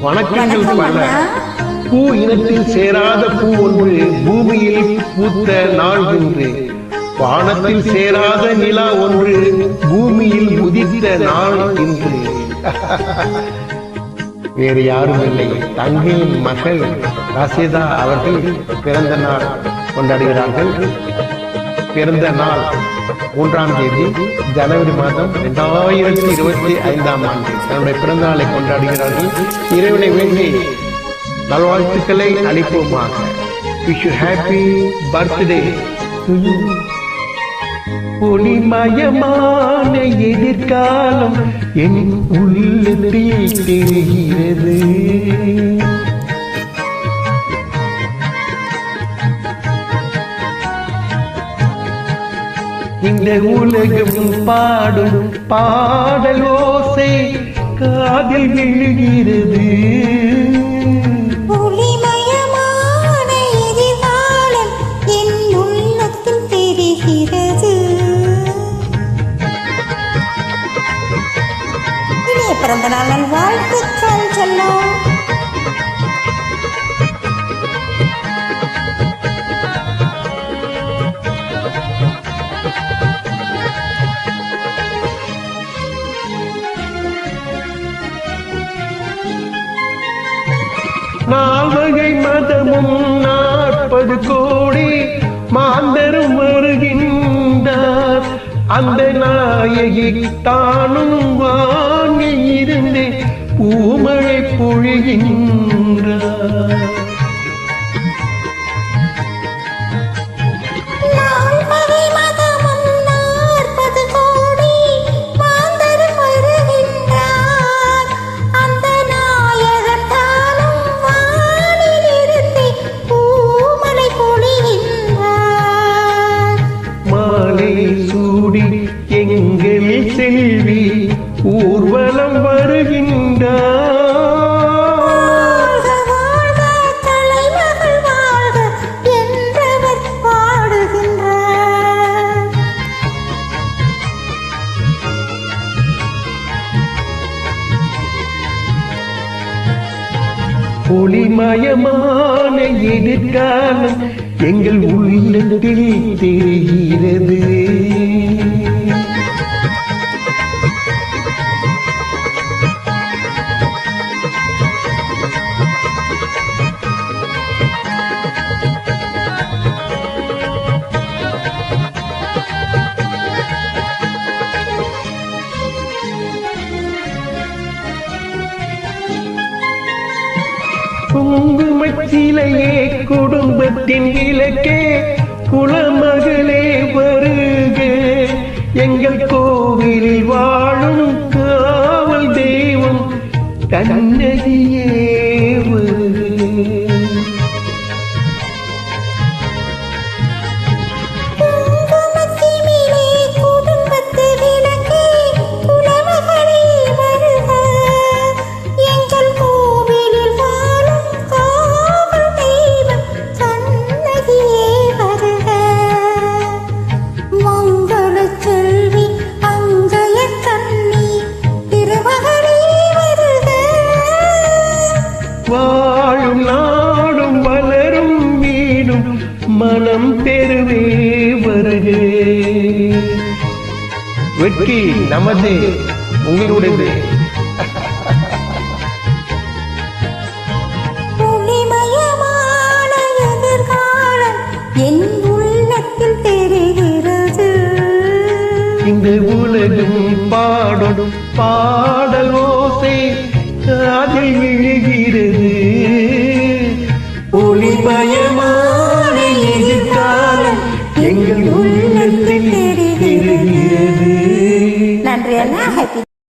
வணக்கங்கள் பல. பூ இனத்தில் சேராத பூ ஒன்று பூமியில் பூத்த நாள் ஒன்று, வானத்தில் சேராத நிலா ஒன்று பூமியில் உதித்த நாள் இன்று. வேறு யாரும் இல்லை, தங்கையின் மகள் ரசிதா அவர்கள் பிறந்த நாள் கொண்டாடுகிறார்கள். பிறந்த நாள் 3ஆம் தேதி ஜனவரி மாதம் 2025ஆம் ஆண்டு தன்னுடைய பிறந்த நாளை கொண்டாடுகிறார்கள். இறைவனை வேண்டி நல்வாழ்த்துக்களை அளிப்போமாக. Wish you happy birthday to you. ஒளிமயமான எதிர்காலம் என் உள்ளத்தில் தெரிகிறது. இந்த உலகம் பாடும் பாடல் ஓசை காதில் விழுகிறது. ஒளிமயமான எதிர்காலம் என் உள்ளத்தில் தெரிகிறது. இனிய பிறந்த நாள் வாழ்த்துக்கள் செல்லும். நால்வகை மதமும் 40 கோடி மாந்தரும் வருகின்றார். அந்த நாயகி தானும் வாங்கி இருந்தே பூமழை பொழிகின்றார். எங்கள் செல்வி ஊர்வலம் வருகின்றார். தலைமகள் வாழ்க என்றவர் பாடுகின்றார். ஒளிமயமான எதிர்காலம் எங்கள் உள்ளத்தில் தெரிகிறது. குங்குமச்சிலையே குடும்பத்தின் இலக்கே, குலமகளே வருக, எங்கள் கோவிலில் வாழும் காவல் தெய்வம் கண்ணகியே வருக. வாழும் நாடும் வளரும் வீடும் மனம் பெறுவே வருக. வெற்றி நமது, உங்களுடையது. ஒளிமயமான எதிர்காலம் என் உள்ளத்தில் தெரிகிறது. இந்த உலகம் பாடும் பாடலோ